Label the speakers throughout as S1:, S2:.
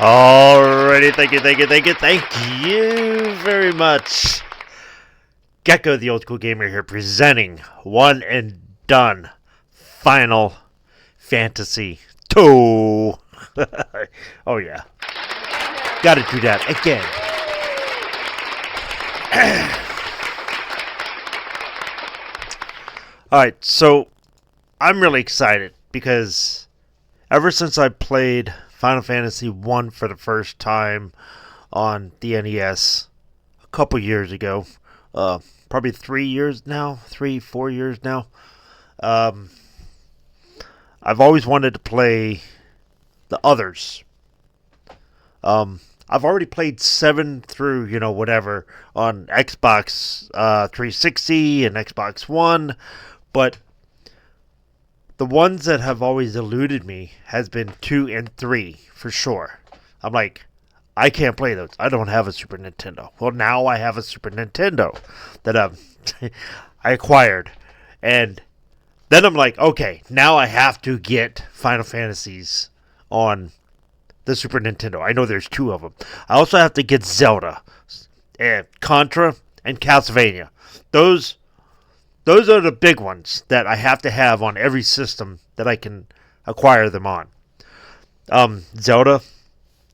S1: Alrighty, thank you very much. Gecko, the old school gamer here, presenting one and done Final Fantasy 2. Oh yeah, gotta do that again. Alright, so I'm really excited because ever since I played Final Fantasy 1 for the first time on the NES a couple years ago, probably 4 years now. I've always wanted to play the others. I've already played 7 through, whatever, on Xbox 360 and Xbox One, but the ones that have always eluded me has been 2 and 3, for sure. I'm like, I can't play those. I don't have a Super Nintendo. Well, now I have a Super Nintendo that I acquired. And then I'm like, okay, now I have to get Final Fantasies on the Super Nintendo. I know there's 2 of them. I also have to get Zelda, and Contra, and Castlevania. Those are the big ones that I have to have on every system that I can acquire them on. Zelda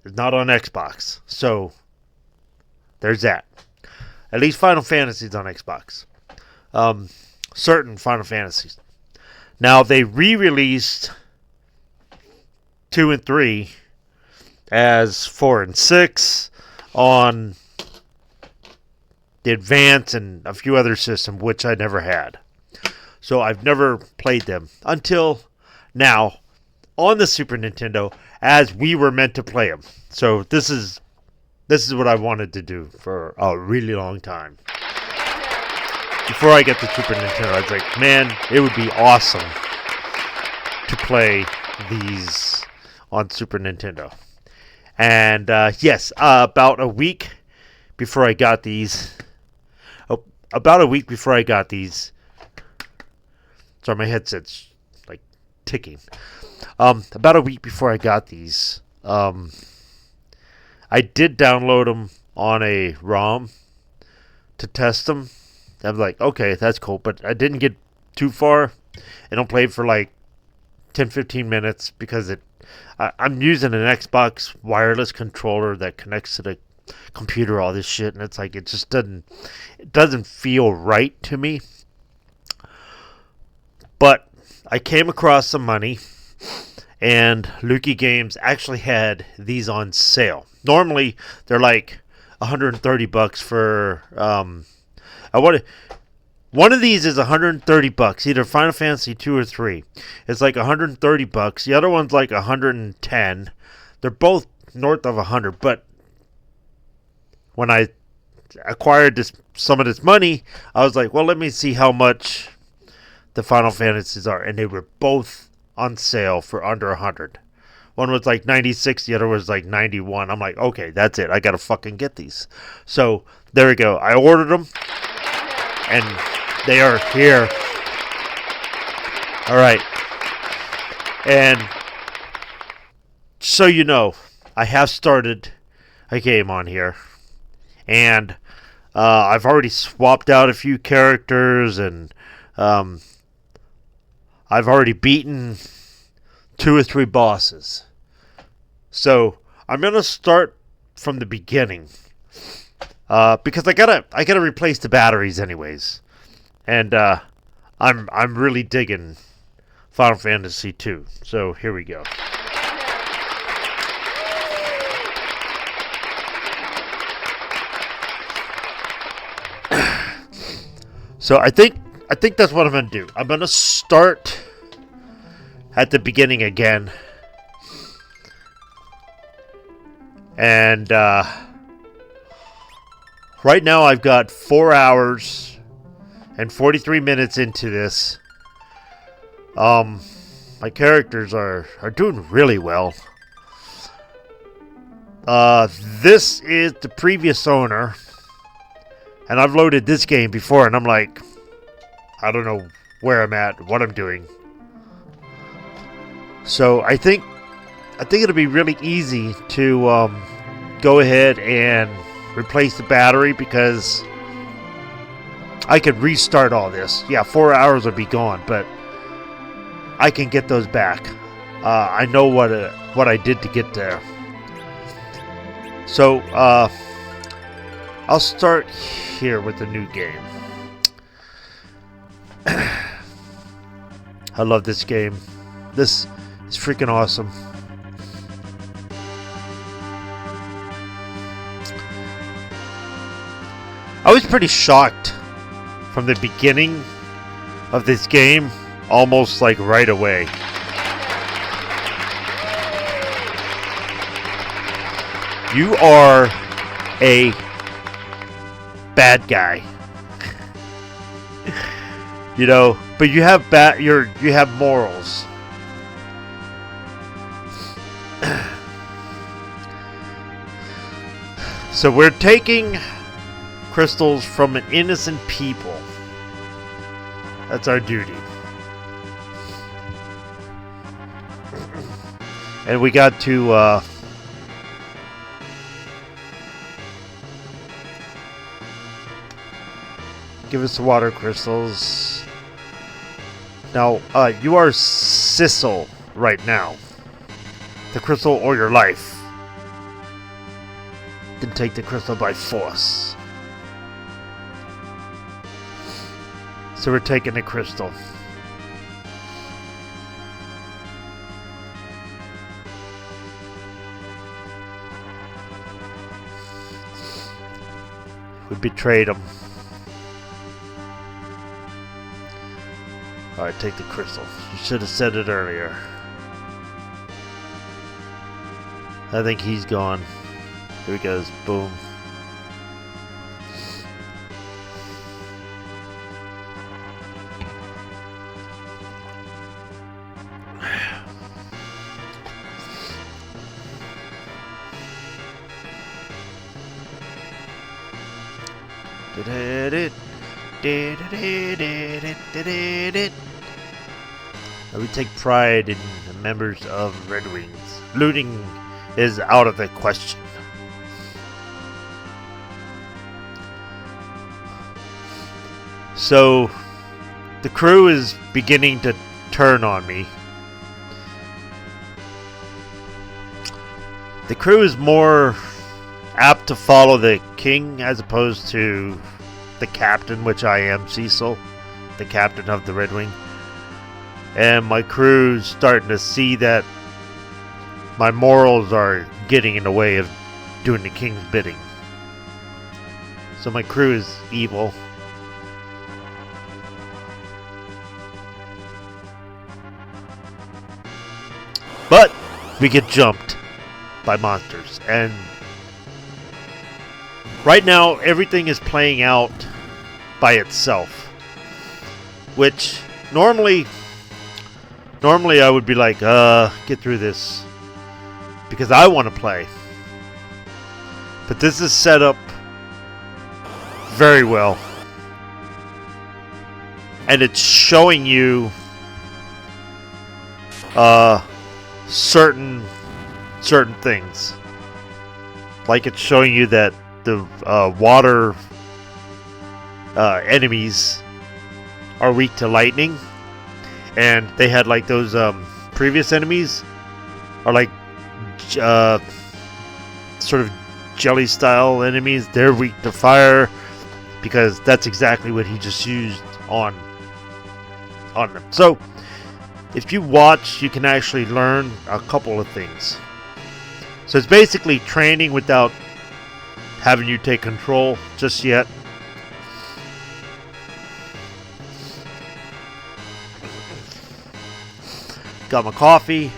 S1: is not on Xbox, so there's that. At least Final Fantasy's on Xbox. Certain Final Fantasies. Now, they re-released 2 and 3 as 4 and 6 on the Advance and a few other systems, which I never had. So I've never played them until now on the Super Nintendo, as we were meant to play them. So this is what I wanted to do for a really long time. Before I get the Super Nintendo, I was like, man, it would be awesome to play these on Super Nintendo. And yes, about a week before I got these. Sorry, my headset's like ticking. About a week before I got these, I did download them on a ROM to test them. I was like, okay, that's cool, but I didn't get too far. I don't play for like 10-15 minutes because I'm using an Xbox wireless controller that connects to the computer, all this shit, and it's like it just doesn't feel right to me. But I came across some money, and Lukey Games actually had these on sale. Normally they're like $130 for one of these is $130, either Final Fantasy 2 or 3. It's like $130. The other one's like $110. They're both north of $100, but when I acquired some of this money, I was like, well, let me see how much the Final Fantasies are. And they were both on sale for under $100. One was like 96, the other was like 91. I'm like, okay, that's it. I got to fucking get these. So there we go. I ordered them, and they are here. All right. And so you know, I have started a game on here, and I've already swapped out a few characters, and I've already beaten 2 or 3 bosses. So I'm gonna start from the beginning, because I gotta replace the batteries anyways, and I'm really digging Final Fantasy 2. So here we go. So I think that's what I'm gonna do. I'm gonna start at the beginning again, and right now I've got 4 hours and 43 minutes into this. My characters are doing really well. This is the previous owner, and I've loaded this game before, and I'm like, I don't know where I'm at, what I'm doing. So I think it'll be really easy to go ahead and replace the battery, because I could restart all this. Yeah, 4 hours would be gone, but I can get those back. I know what I did to get there. So I'll start here with the new game. I love this game. This is freaking awesome. I was pretty shocked from the beginning of this game, almost like right away. You are a bad guy. You know, but you have you have morals. So we're taking crystals from an innocent people. That's our duty. And we got to give us the water crystals. Now, you are Sissel right now. The crystal or your life. Then take the crystal by force. So we're taking the crystal. We betrayed him. Alright, take the crystal. You should have said it earlier. I think he's gone. Here he goes. Boom. We take pride in the members of Red Wings. Looting is out of the question. So, the crew is beginning to turn on me. The crew is more apt to follow the king as opposed to the captain, which I am, Cecil, the captain of the Red Wing. And my crew's starting to see that my morals are getting in the way of doing the king's bidding. So my crew is evil. But we get jumped by monsters, and right now everything is playing out by itself, which normally I would be like, get through this because I want to play. But this is set up very well, and it's showing you certain certain things. Like it's showing you that the water enemies are weak to lightning, and they had like those previous enemies are like sort of jelly style enemies. They're weak to fire because that's exactly what he just used on them. So if you watch, you can actually learn a couple of things. So it's basically training without having you take control just yet. Got my coffee.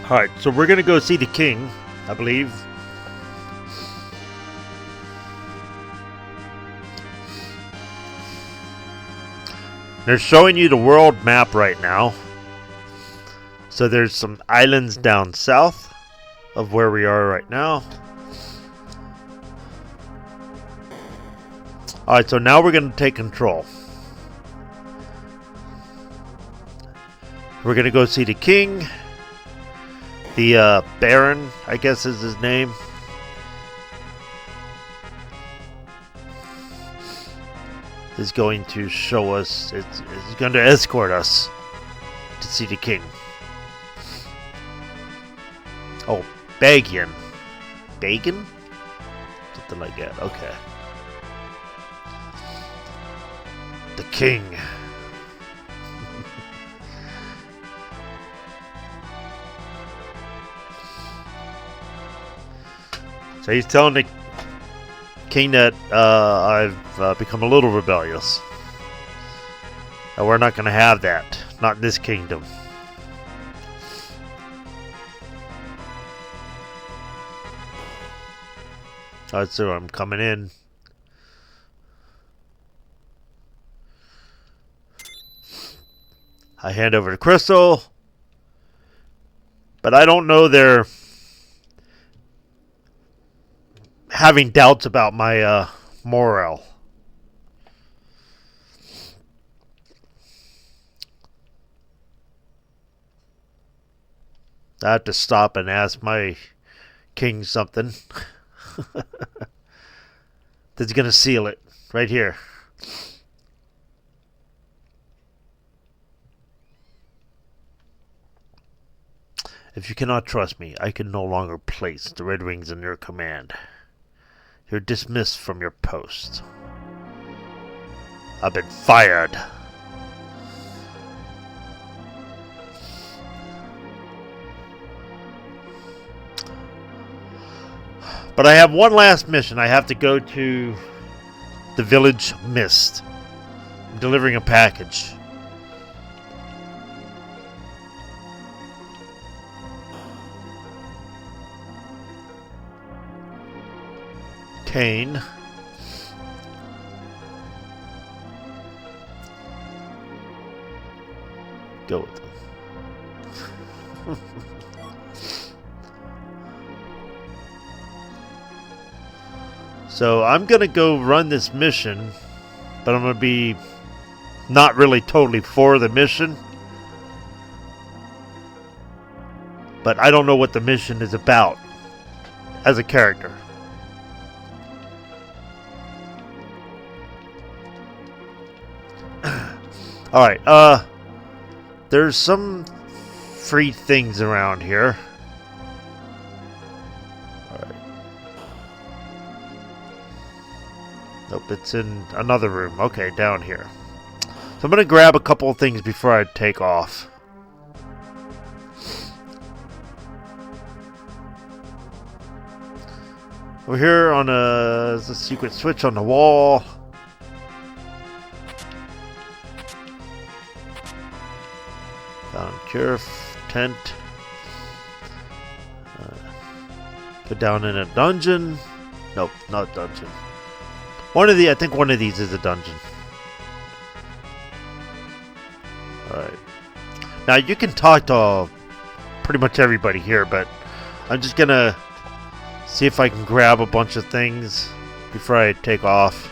S1: Alright, so we're going to go see the king, I believe. They're showing you the world map right now. So there's some islands down south of where we are right now. Alright, so now we're going to take control. We're going to go see the king. The Baron, I guess is his name. Is going to show us, is going to escort us to see the king. Oh, Bagian. Bagan? Something like that, okay. The king. So he's telling the king that I've become a little rebellious. And we're not going to have that. Not in this kingdom. Alright, so I'm coming in. I hand over the crystal. But I don't know they're having doubts about my morale. I have to stop and ask my king something. That's gonna seal it right here. If you cannot trust me, I can no longer place the Red Wings in your command. You're dismissed from your post. I've been fired. But I have one last mission. I have to go to the village Mist. I'm delivering a package. Kane. Go with them. So I'm going to go run this mission, but I'm going to be not really totally for the mission. But I don't know what the mission is about as a character. Alright, there's some free things around here. Alright. Nope, it's in another room. Okay, down here. So I'm gonna grab a couple of things before I take off. We're here on a secret switch on the wall. Found cure tent. Go down in a dungeon. Nope, not dungeon. I think one of these is a dungeon. Alright. Now you can talk to pretty much everybody here, but I'm just gonna see if I can grab a bunch of things before I take off.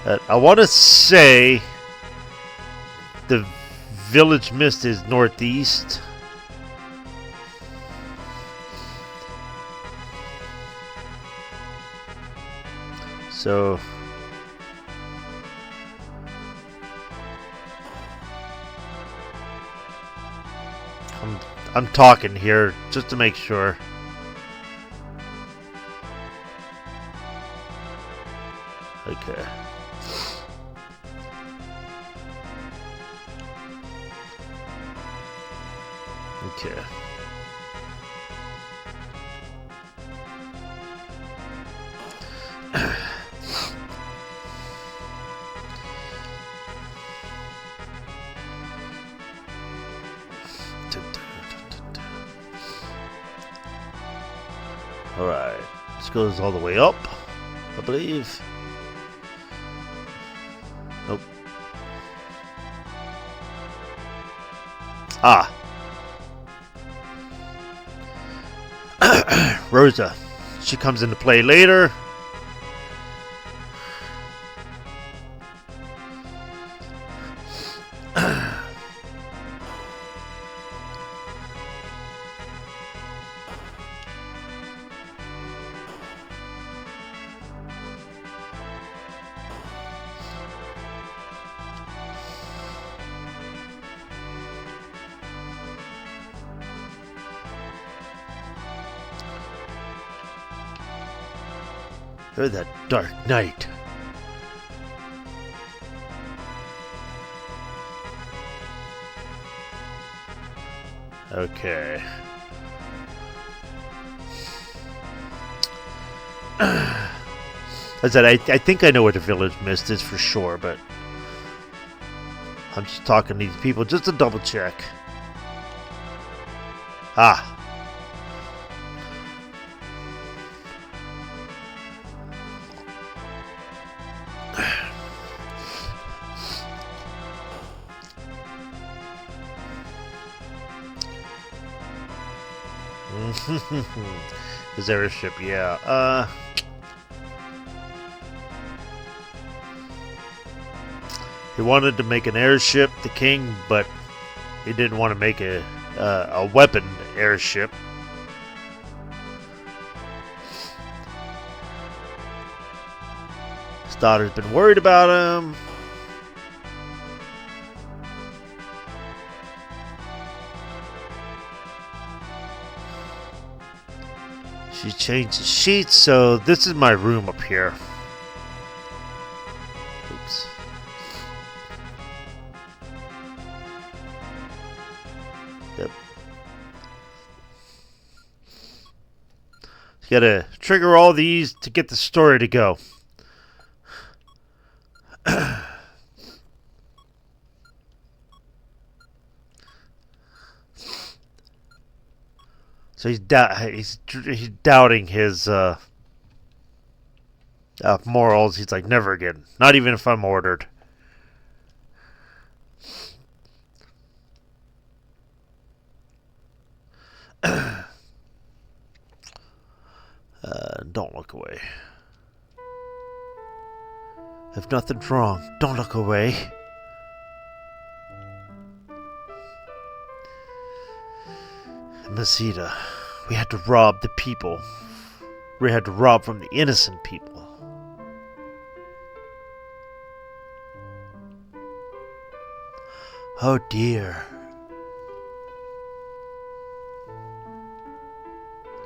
S1: I want to say the village mist is northeast. So I'm talking here just to make sure. Okay. Okay. Alright. This goes all the way up, I believe. Nope. Ah. Rosa. She comes into play later. Through that dark night. Okay. I said I think I know what the village mist is for sure, but I'm just talking to these people just to double check. Ah. His airship, yeah. He wanted to make an airship, the king, but he didn't want to make a weapon airship. His daughter's been worried about him. She changed the sheets, so this is my room up here. Oops. Yep. You gotta trigger all these to get the story to go. So he's doubting his morals. He's like, never again. Not even if I'm ordered. Don't look away. If nothing's wrong, don't look away. Masita, we had to rob the people. We had to rob from the innocent people. Oh dear.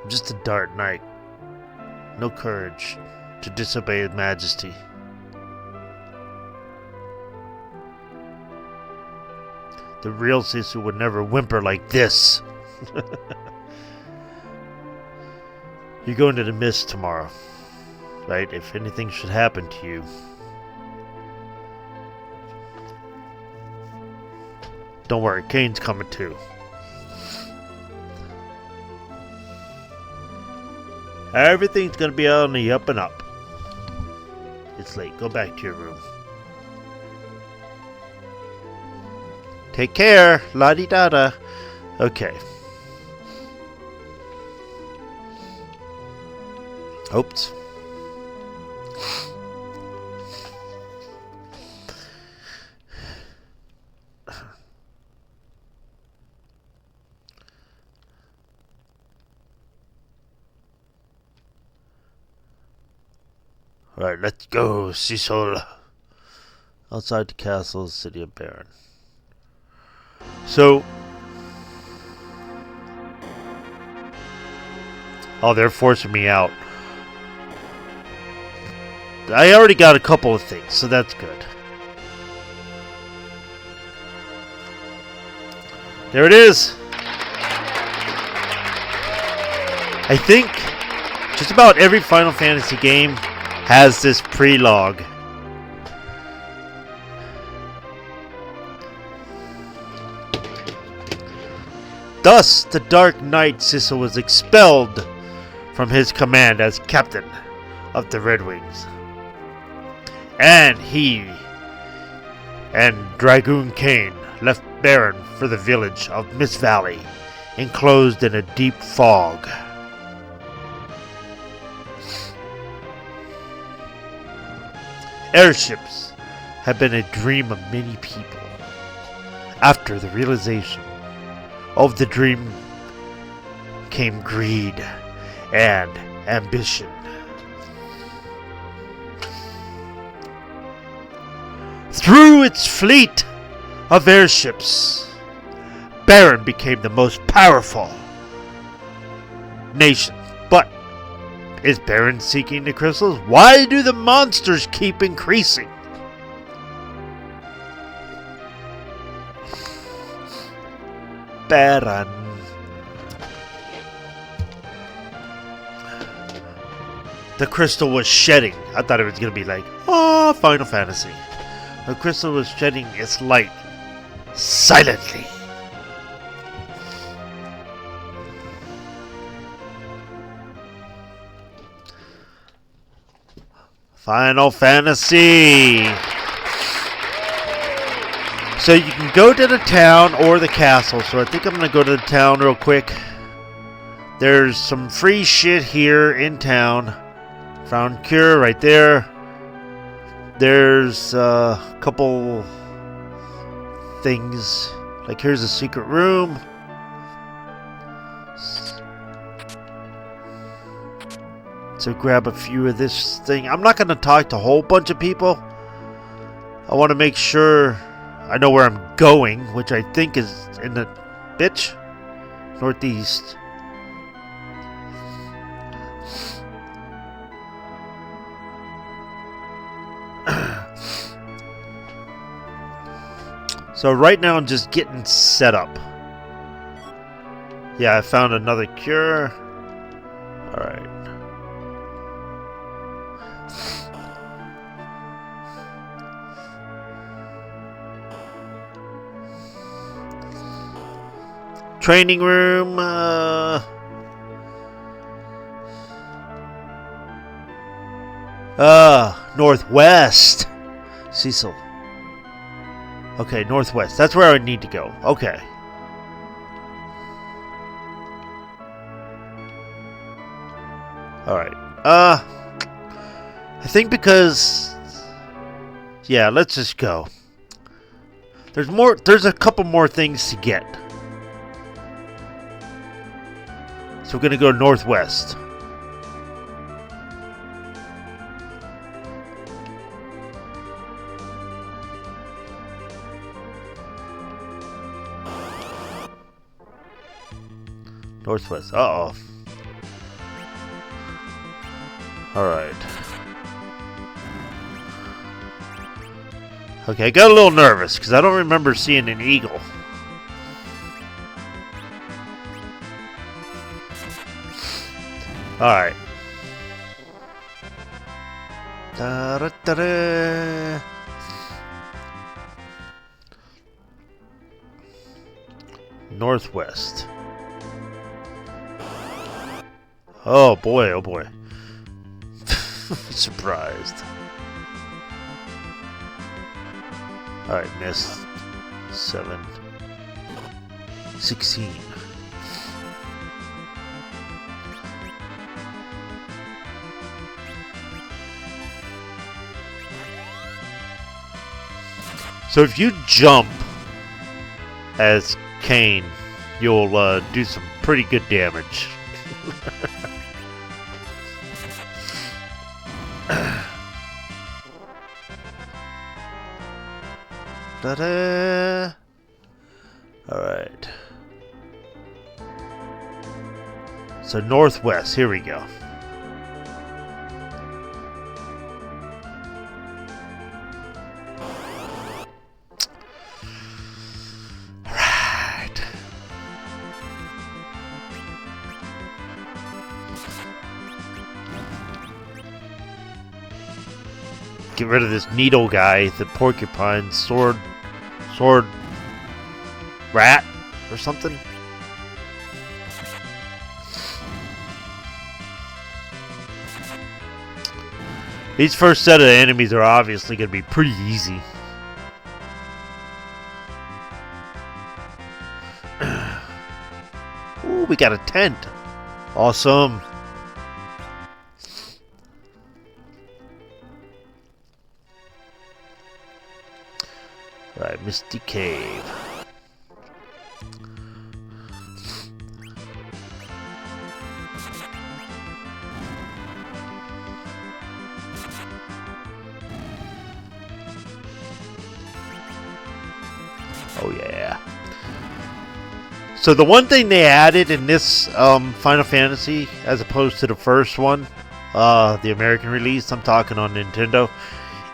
S1: Just a dark night. No courage to disobey His Majesty. The real Sisu would never whimper like this. You go into the mist tomorrow, right? If anything should happen to you, don't worry, Kane's coming too. Everything's gonna be on the up and up. It's late. Go back to your room. Take care, la-di-da-da. Okay. Oops. Alright, let's go, Cecil. Outside the castle, city of Baron. So... oh, they're forcing me out. I already got a couple of things, so that's good. There it is! I think just about every Final Fantasy game has this prelogue. Thus, the Dark Knight Cecil was expelled from his command as captain of the Red Wings. And he and Dragoon Kane left Baron for the village of Mist Valley, enclosed in a deep fog. Airships have been a dream of many people. After the realization of the dream came greed and ambition. Through its fleet of airships, Baron became the most powerful nation. But is Baron seeking the crystals? Why do the monsters keep increasing? Baron. The crystal was shedding. I thought it was going to be like, oh, Final Fantasy. The crystal was shedding its light silently. Final Fantasy. So you can go to the town or the castle. So I think I'm going to go to the town real quick. There's some free shit here in town. Found cure right there. There's a couple things. Like here's a secret room. So grab a few of this thing. I'm not going to talk to a whole bunch of people. I want to make sure I know where I'm going, which I think is in the northeast. So right now I'm just getting set up. Yeah, I found another cure. Alright. Training room. Northwest. Cecil. Okay, northwest. That's where I need to go. Okay. Alright. I think because... yeah, let's just go. There's a couple more things to get. So we're gonna go northwest. Northwest. Uh-oh. Alright. Okay, I got a little nervous because I don't remember seeing an eagle. Alright. Da-da-da-da. Northwest. Oh boy, oh boy. Surprised. Alright, missed. 7. 16. So if you jump as Kane, you'll do some pretty good damage. Da-da. Alright. So northwest, here we go. Alright. Get rid of this needle guy, the porcupine, sword rat or something. These first set of enemies are obviously going to be pretty easy. Ooh, we got a tent. Awesome. Right, Misty Cave. Oh yeah. So the one thing they added in this Final Fantasy, as opposed to the first one, the American release, I'm talking on Nintendo,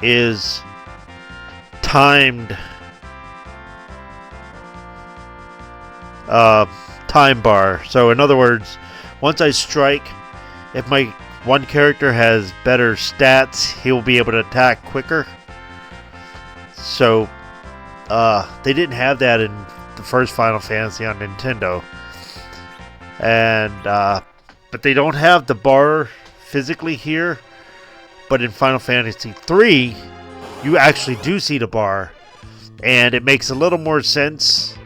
S1: is timed time bar. So in other words, once I strike, if my one character has better stats, he will be able to attack quicker. So they didn't have that in the first Final Fantasy on Nintendo, and but they don't have the bar physically here. But in Final Fantasy 3, you actually do see the bar, and it makes a little more sense.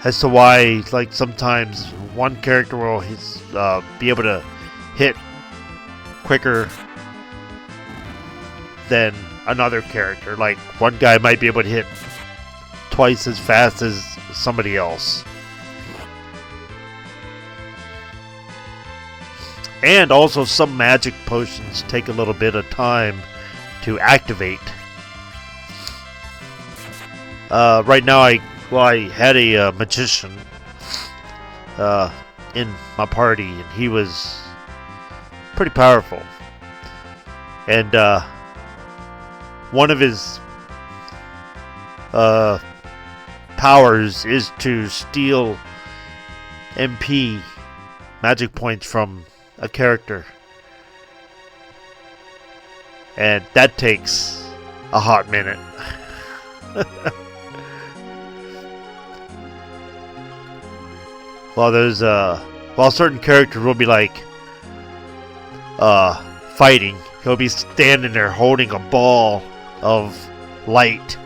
S1: As to why, like, sometimes one character will be able to hit quicker than another character. Like, one guy might be able to hit twice as fast as somebody else. And also, some magic potions take a little bit of time to activate. Right now, I had a magician in my party, and he was pretty powerful. And one of his powers is to steal MP magic points from a character. And that takes a hot minute. While certain characters will be like fighting, he'll be standing there holding a ball of light,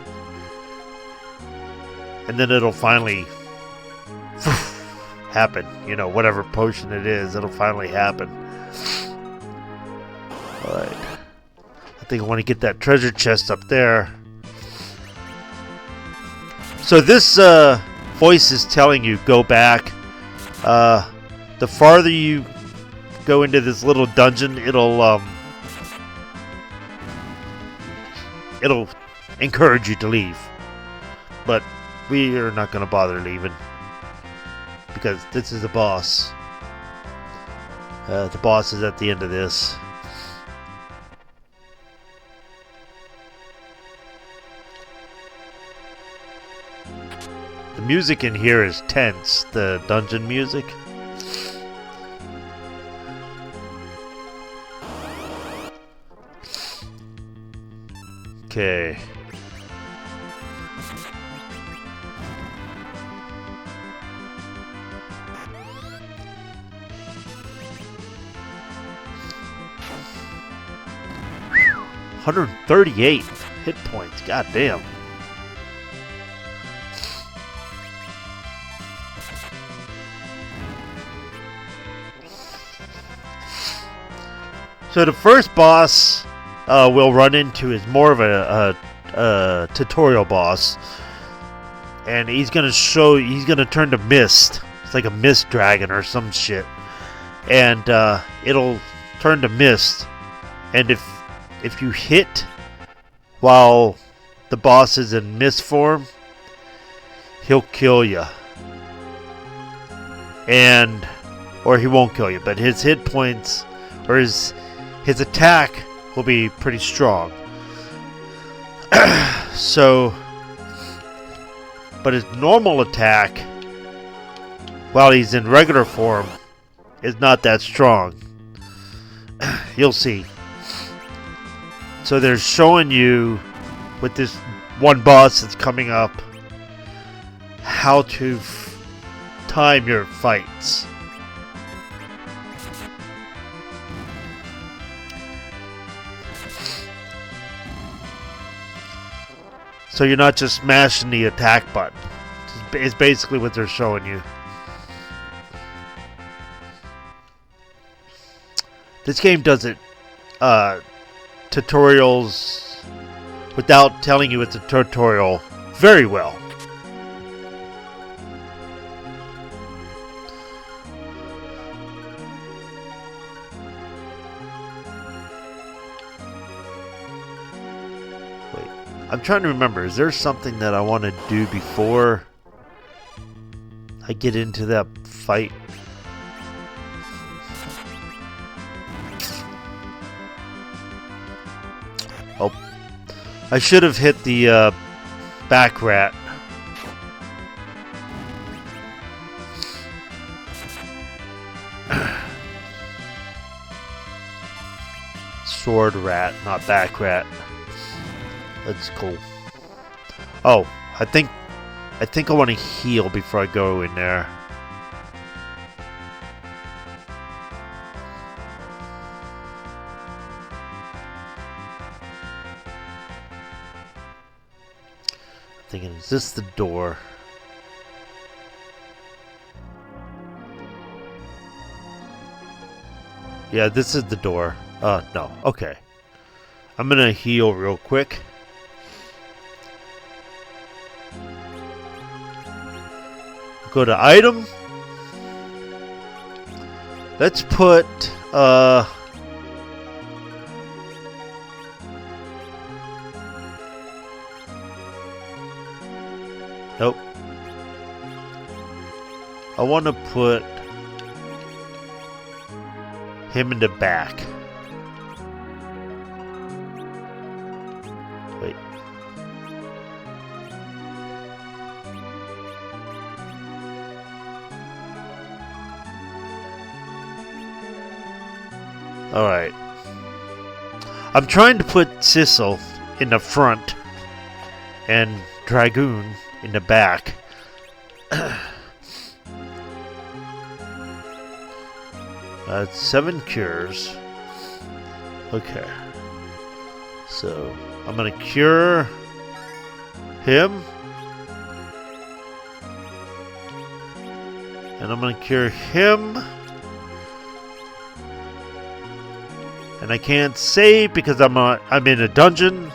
S1: and then it'll finally happen. You know, whatever potion it is, it'll finally happen. Alright. I think I want to get that treasure chest up there. So this voice is telling you, go back. The farther you go into this little dungeon, it'll encourage you to leave. But we are not going to bother leaving, because this is the boss. The boss is at the end of this. The music in here is tense, the dungeon music. Okay. $138 hit points. God damn. So the first boss we'll run into is more of a tutorial boss, and he's gonna turn to mist. It's like a mist dragon or some shit, and it'll turn to mist. And if if you hit while the boss is in miss form, he'll kill you. Or he won't kill you, but his hit points or his attack will be pretty strong. So, but his normal attack, while he's in regular form, is not that strong. You'll see. So they're showing you with this one boss that's coming up how to time your fights. So you're not just smashing the attack button. It's basically what they're showing you. This game does it tutorials without telling you it's a tutorial very well. Wait, I'm trying to remember. Is there something that I want to do before I get into that fight? Oh, I should have hit the back rat. Sword rat, not back rat. That's cool. Oh, I think I want to heal before I go in there. Thinking, is this the door? Yeah, this is the door. No. Okay. I'm gonna heal real quick. Go to item. Let's put, nope. I want to put him in the back. Wait. Alright. I'm trying to put Sissel in the front and Dragoon in the back. 7 cures. Okay. So, I'm gonna cure him. And I'm gonna cure him. And I can't save because I'm in a dungeon.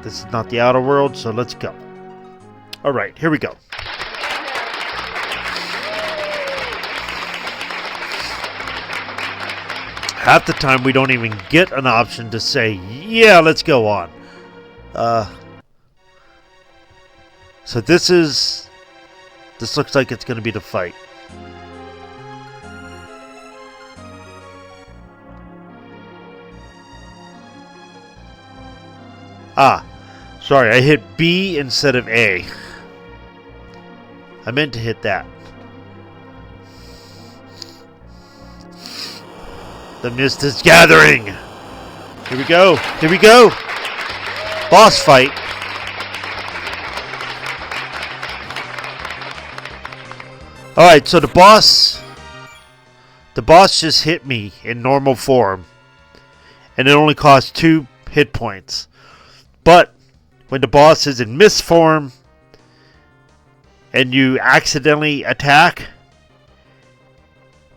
S1: This is not the outer world, so let's go. Alright, here we go. Half the time we don't even get an option to say, yeah, let's go on. So this looks like it's going to be the fight. Ah, sorry, I hit B instead of A. I meant to hit that. The mist is gathering. Here we go. Here we go. Boss fight. Alright, so the boss just hit me in normal form. And it only costs 2 hit points. But when the boss is in mist form and you accidentally attack,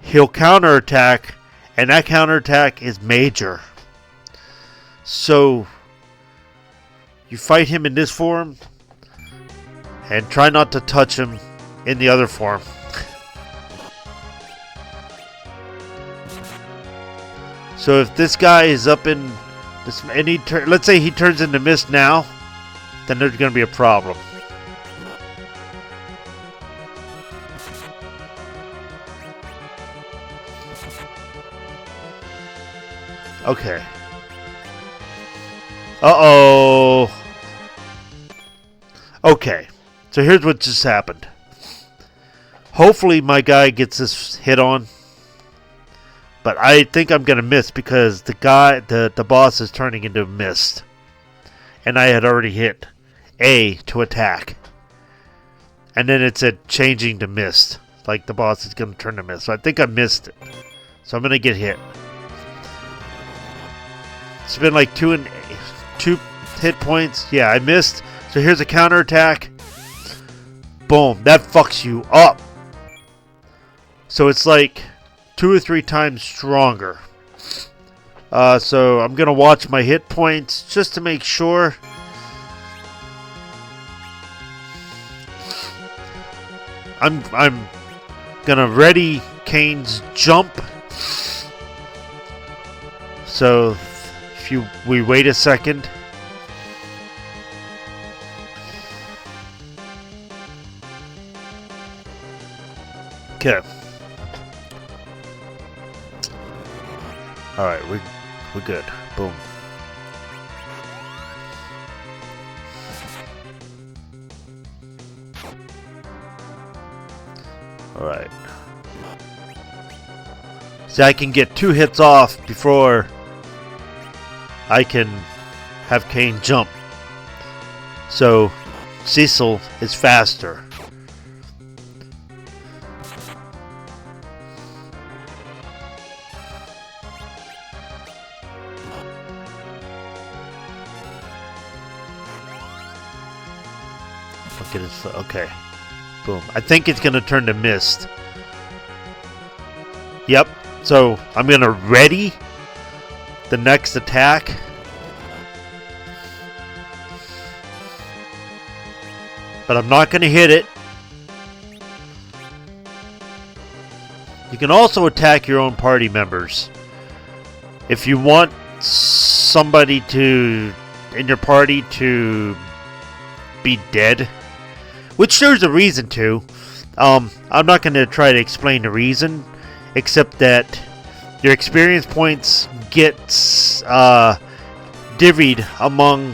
S1: he'll counterattack. And that counterattack is major. So, you fight him in this form, and try not to touch him in the other form. So if this guy is up in Let's say he turns into mist now, then there's going to be a problem. Okay. Uh-oh. Okay. So here's what just happened. Hopefully my guy gets this hit on. But I think I'm going to miss because the boss is turning into mist. And I had already hit A to attack. And then it said changing to mist. Like the boss is going to turn to mist. So I think I missed it. So I'm going to get hit. It's been like 2 hit points. Yeah, I missed. So here's a counterattack. Boom. That fucks you up. So it's like 2 or 3 times stronger. So I'm going to watch my hit points just to make sure. I'm going to ready Kane's jump. So we wait a second. Okay. All right, we're good. Boom. All right. See, I can get 2 hits off before I can have Kane jump. So Cecil is faster. Okay. Boom. I think it's going to turn to mist. Yep. So I'm going to ready the next attack. But I'm not going to hit it. You can also attack your own party members. If you want somebody in your party to be dead, which there's a reason to. I'm not going to try to explain the reason, except that your experience points get divvied among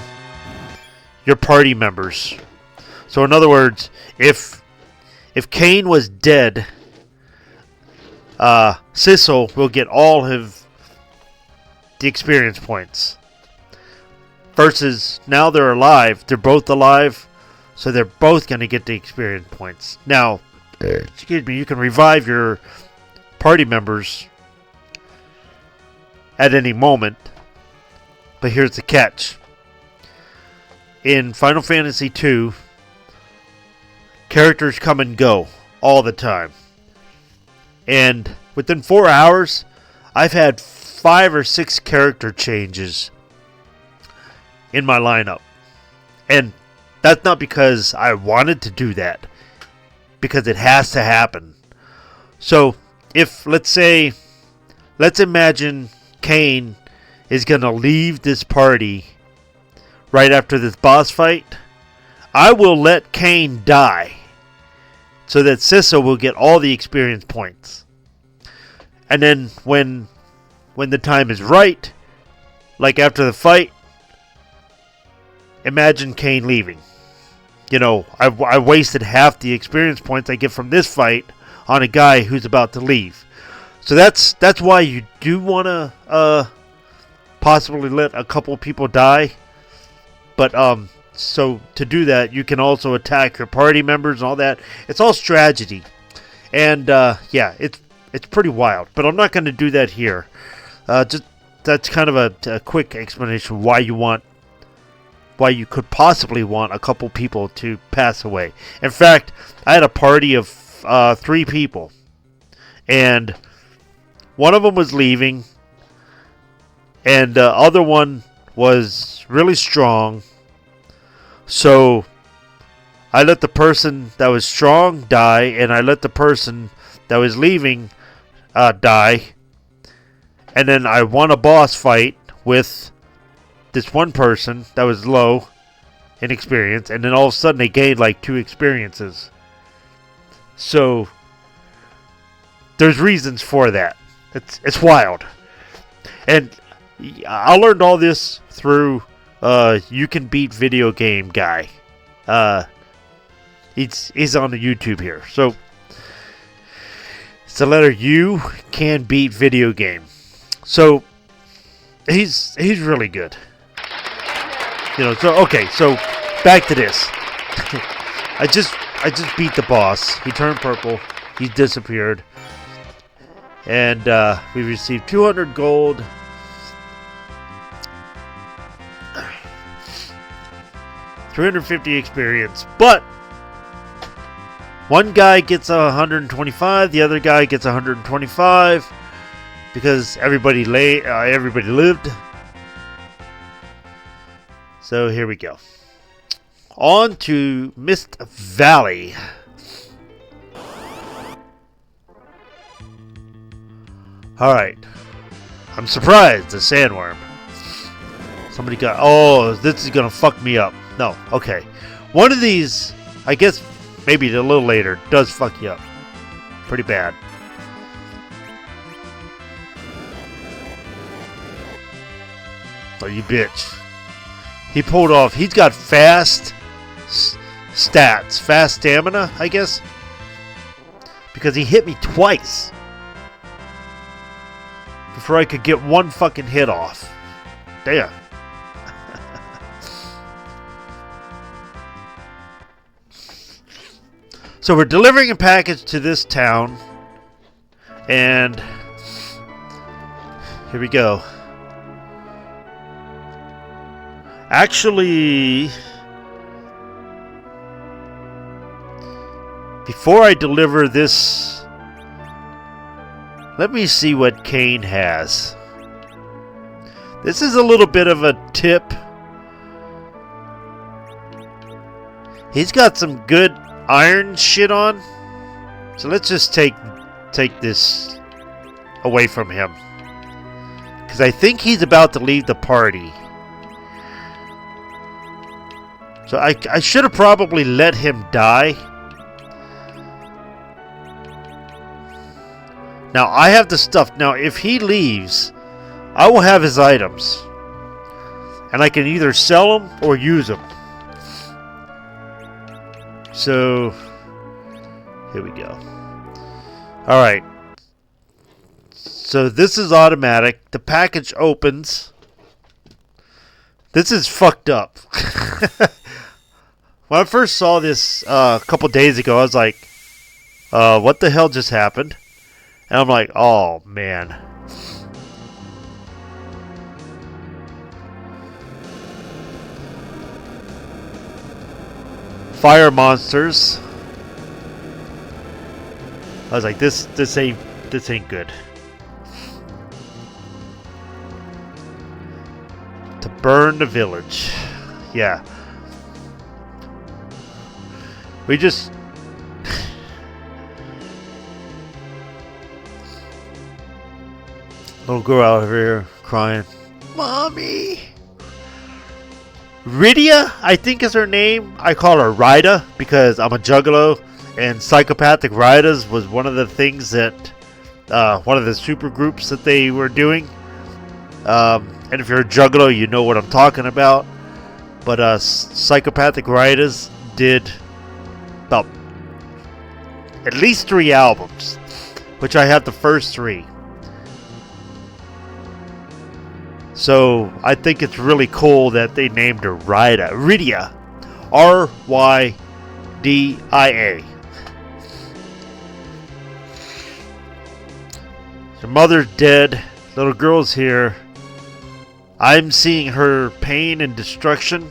S1: your party members. So in other words, if Kane was dead, Cecil will get all of the experience points. Versus now they're alive. They're both alive. So they're both going to get the experience points. Now, excuse me, you can revive your party members at any moment. But here's the catch. In Final Fantasy II, characters come and go all the time. And within 4 hours, I've had 5 or 6 character changes in my lineup. And that's not because I wanted to do that. Because it has to happen. So, let's imagine Kane is going to leave this party right after this boss fight. I will let Kane die. So that Cecil will get all the experience points. And then when the time is right, like after the fight, imagine Kane leaving. You know, I wasted half the experience points I get from this fight on a guy who's about to leave. So that's why you do want to possibly let a couple people die. But so to do that, you can also attack your party members and all that. It's all strategy, and yeah, it's pretty wild. But I'm not going to do that here. Just that's kind of a quick explanation why you could possibly want a couple people to pass away. In fact, I had a party of 3 people, and one of them was leaving, and the other one was really strong. So I let the person that was strong die, and I let the person that was leaving die. And then I won a boss fight with this one person that was low in experience, and then all of a sudden they gained like 2 experiences. So there's reasons for that. It's wild. And I learned all this through You Can Beat Video Game guy. He's on the YouTube here. So it's the letter U, Can Beat Video Game. So he's really good. So okay, so back to this. I just beat the boss. He turned purple. He disappeared. And we received 200 gold. 350 experience. But one guy gets 125, the other guy gets 125 because everybody lived. So here we go. On to Mist Valley. Alright. I'm surprised, the sandworm. Somebody got... Oh, this is going to fuck me up. No, okay. One of these, I guess maybe a little later, does fuck you up. Pretty bad. Oh, you bitch. He pulled off. He's got fast stats. Fast stamina, I guess. Because he hit me twice. Before I could get one fucking hit off. Damn. So we're delivering a package to this town. And here we go. Actually, before I deliver this, let me see what Kane has. This is a little bit of a tip. He's got some good iron shit on. So let's just take this away from him. Because I think he's about to leave the party. So I should have probably let him die. Now I have the stuff. Now if he leaves, I will have his items. And I can either sell them or use them. So here we go. Alright. So this is automatic. The package opens. This is fucked up. When I first saw this a couple days ago, I was like, what the hell just happened? And I'm like, oh, man. Fire monsters. I was like, this ain't good. To burn the village. Yeah. We just... Little girl out here crying. Mommy! Rydia, I think is her name. I call her Ryda because I'm a juggalo. And psychopathic Rydas was one of the things that... one of the super groups that they were doing. And if you're a juggalo, you know what I'm talking about. But psychopathic Rydas did... about at least 3 albums, which I have the first 3. So I think it's really cool that they named her Rydia, Rydia. Her mother's dead. Little girl's here. I'm seeing her pain and destruction,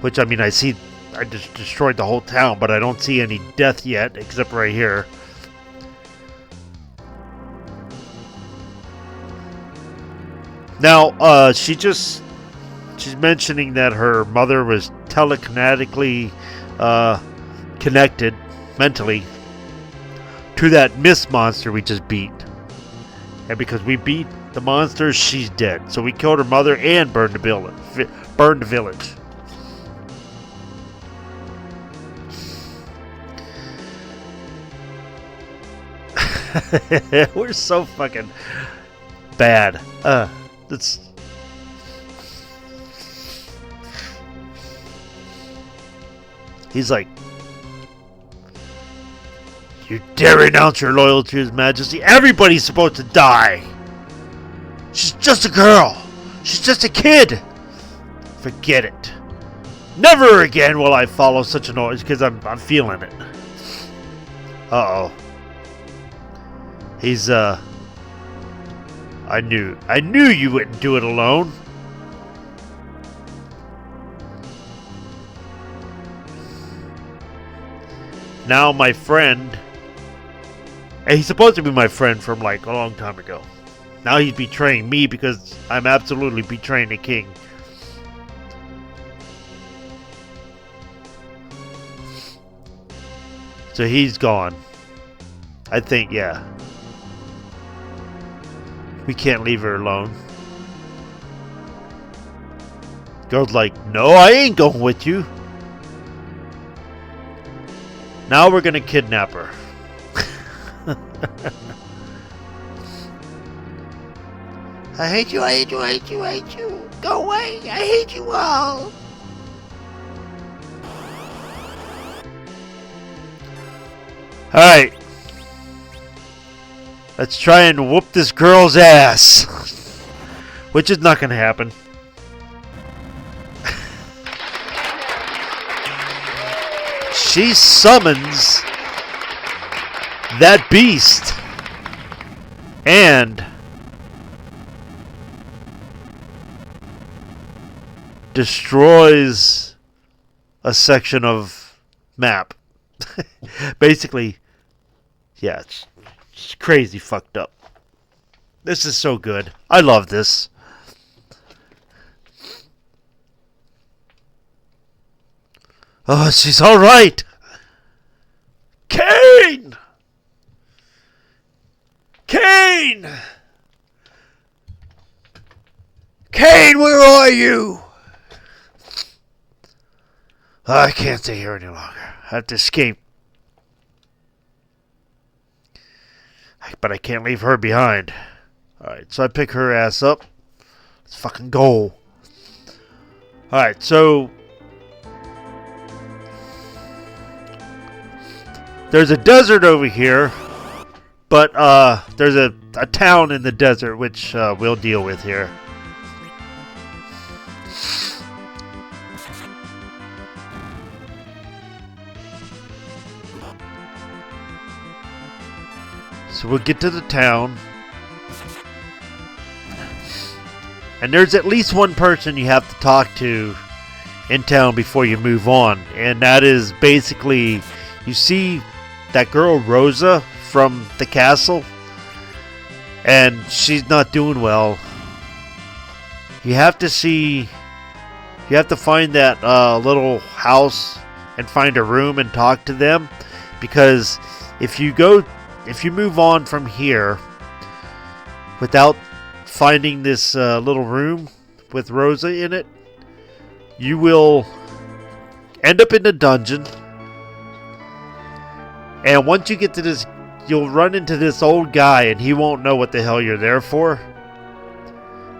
S1: which I mean I just destroyed the whole town, but I don't see any death yet, except right here. Now, she's mentioning that her mother was telekinetically connected mentally to that mist monster we just beat. And because we beat the monster, she's dead. So we killed her mother and burned the village. Burned the village. We're so fucking bad. It's... He's like, you dare renounce your loyalty to His Majesty? Everybody's supposed to die. She's just a girl. She's just a kid. Forget it. Never again will I follow such a noise, because I'm feeling it. Uh-oh. He's, I knew you wouldn't do it alone. Now my friend, and he's supposed to be my friend from like a long time ago. Now he's betraying me because I'm absolutely betraying the king. So he's gone. I think, yeah. We can't leave her alone. Girl's like, no, I ain't going with you. Now we're gonna kidnap her. I hate you, I hate you, I hate you, I hate you. Go away, I hate you all. Alright. Let's try and whoop this girl's ass. Which is not gonna happen. She summons that beast and destroys a section of map. Basically, yeah, it's crazy fucked up. This is so good. I love this. Oh, she's all right. Kane! Kane! Kane, where are you? Oh, I can't stay here any longer. I have to escape. But I can't leave her behind. Alright, so I pick her ass up. Let's fucking go. Alright, so there's a desert over here, but there's a town in the desert which we'll deal with here. So we'll get to the town, and there's at least one person you have to talk to in town before you move on, and that is basically, you see that girl Rosa from the castle, and she's not doing well. You have to find that little house and find a room and talk to them, because if you move on from here without finding this little room with Rosa in it, you will end up in the dungeon. And once you get to this, you'll run into this old guy, and he won't know what the hell you're there for.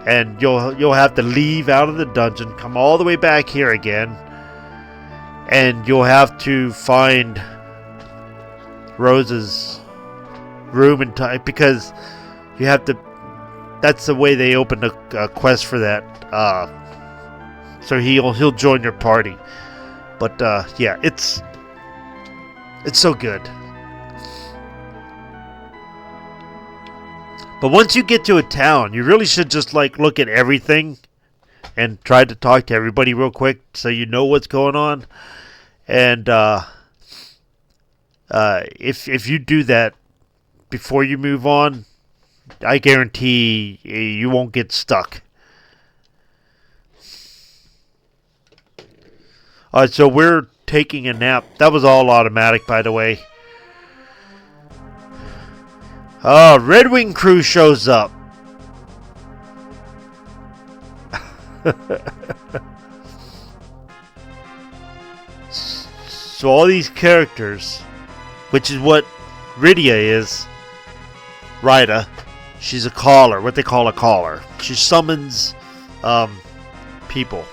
S1: And you'll have to leave out of the dungeon, come all the way back here again, and you'll have to find Rosa's room and time, because you have to. That's the way they open the quest for that. So he'll join your party. But yeah, it's so good. But once you get to a town, you really should just like look at everything and try to talk to everybody real quick so you know what's going on. And if you do that before you move on, I guarantee you won't get stuck. Alright, so we're taking a nap. That was all automatic, by the way. Oh, Red Wing crew shows up. So all these characters, which is what Rydia is, Ryda, she's a caller, what they call a caller. She summons people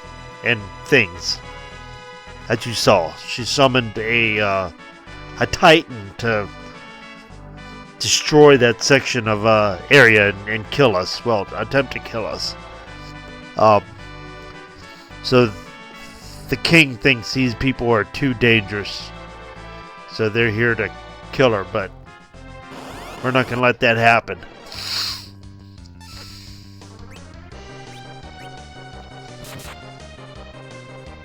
S1: and things. As you saw, she summoned a Titan to destroy that section of area and kill us. Well, attempt to kill us. So the king thinks these people are too dangerous, so they're here to kill her, but we're not going to let that happen.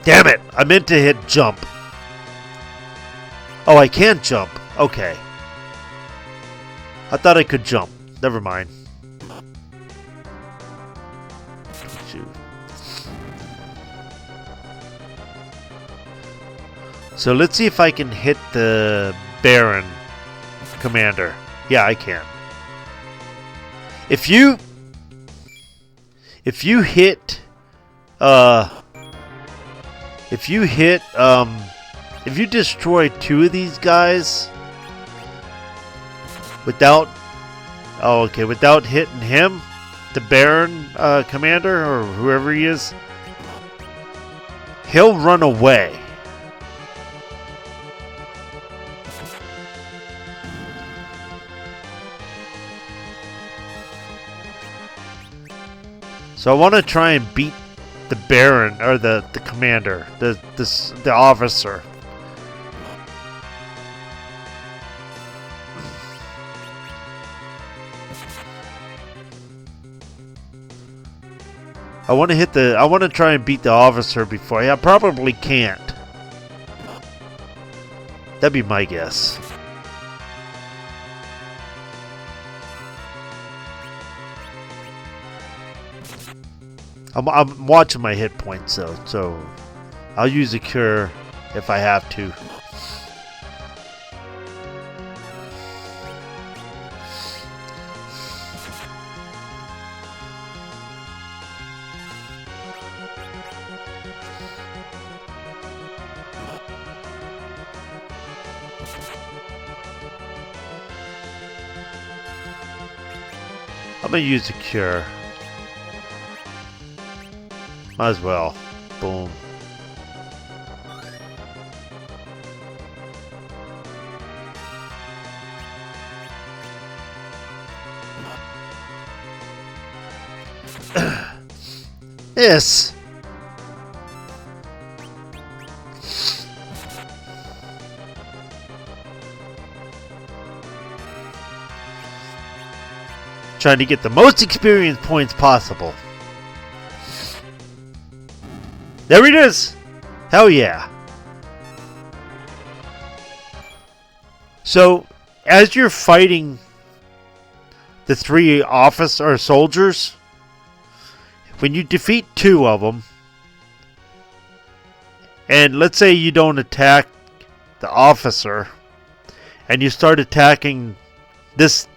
S1: Damn it! I meant to hit jump. Oh, I can't jump. Okay. I thought I could jump. Never mind. Shoot. So let's see if I can hit the Baron commander. Yeah, I can. If you hit if you destroy two of these guys without without hitting him, the Baron commander or whoever he is, he'll run away. So I want to try and beat the Baron, or the commander, the officer. I want to try and beat the officer before. I probably can't. That'd be my guess. I'm watching my hit points though, so I'll use a cure if I have to. I'm gonna use a cure. Might as well. Boom. Yes. Trying to get the most experience points possible. There it is! Hell yeah. So, as you're fighting the three soldiers, when you defeat two of them, and let's say you don't attack the officer, and you start attacking this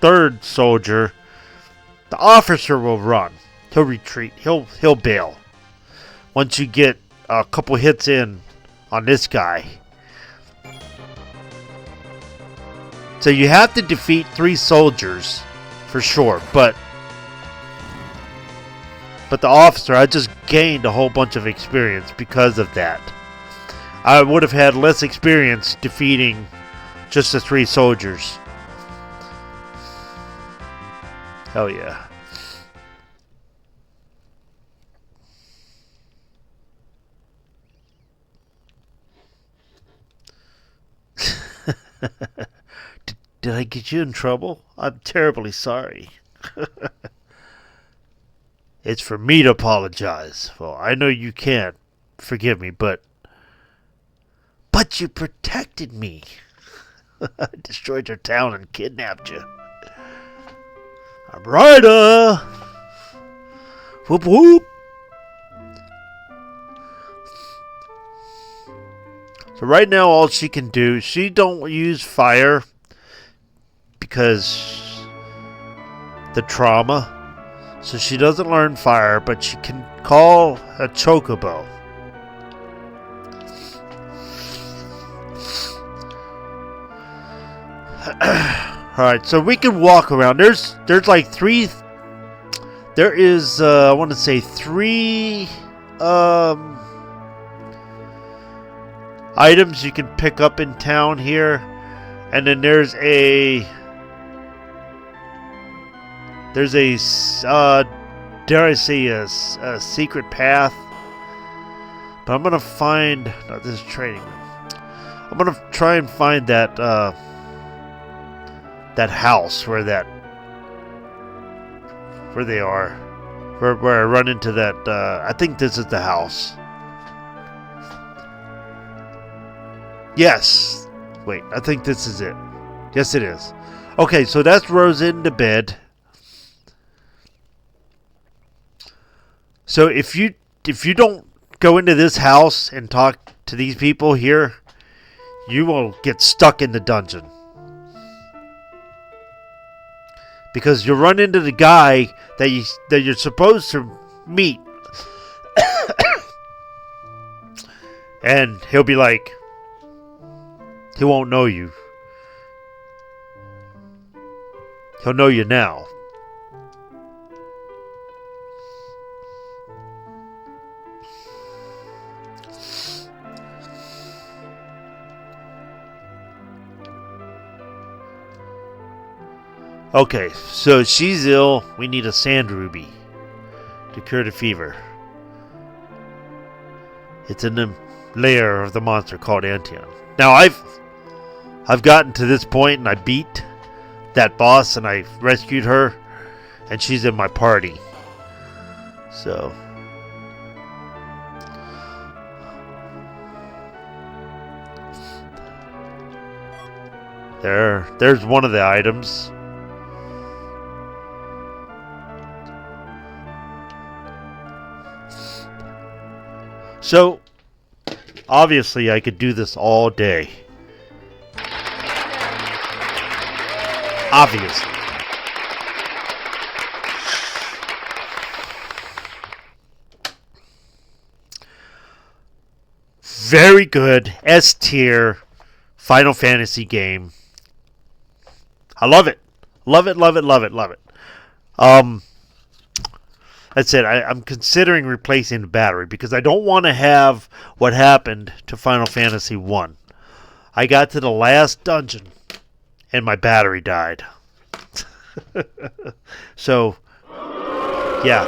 S1: third soldier, the officer will run. He'll retreat. He'll bail. Once you get a couple hits in on this guy. So you have to defeat 3 soldiers for sure, but the officer, I just gained a whole bunch of experience because of that. I would have had less experience defeating just the 3 soldiers. Hell yeah. Did I get you in trouble? I'm terribly sorry. It's for me to apologize. Well, I know you can't forgive me, but you protected me. I destroyed your town and kidnapped you. I'm Ryda. Whoop whoop. So right now all she can do, she don't use fire because the trauma. So she doesn't learn fire, but she can call a chocobo. Alright, so we can walk around. There's like three. There is, I want to say three items you can pick up in town here. And then there's a dare I say, a secret path. But I'm going to find, no, this is training. I'm going to try and find that, that house where they are. Where I run into that, I think this is the house. Yes. Wait, I think this is it. Yes, it is. Okay, so that's Rose into bed. So if you don't go into this house and talk to these people here, you will get stuck in the dungeon. Because you'll run into the guy that you're supposed to meet. And he'll be like, he won't know you. He'll know you now. Okay, so she's ill. We need a sand ruby to cure the fever. It's in the lair of the monster called Antion. Now I've gotten to this point and I beat that boss and I rescued her and she's in my party. So there's one of the items. So, obviously, I could do this all day. Obviously. Very good S tier Final Fantasy game. I love it. Love it, love it, love it, love it. That's it. I'm considering replacing the battery because I don't want to have what happened to Final Fantasy 1. I got to the last dungeon and my battery died. So, yeah.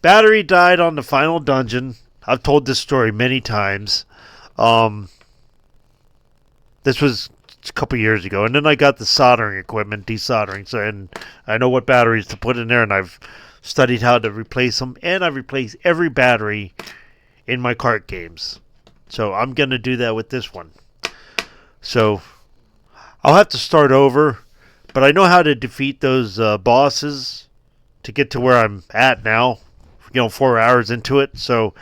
S1: Battery died on the final dungeon. I've told this story many times. This was a couple years ago, and then I got the soldering equipment, desoldering, so and I know what batteries to put in there, and I've studied how to replace them, and I've replaced every battery in my kart games. So I'm gonna do that with this one. So I'll have to start over, but I know how to defeat those bosses to get to where I'm at now. 4 hours into it, so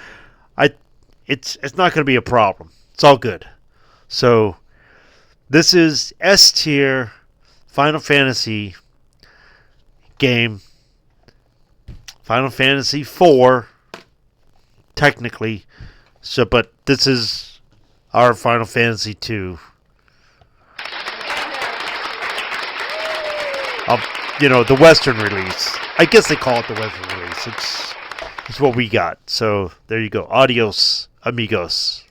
S1: it's not gonna be a problem. It's all good. So this is S tier Final Fantasy game. Final Fantasy 4, technically. So, but this is our Final Fantasy 2. The Western release. I guess they call it the Western release. It's what we got. So there you go. Adios, amigos.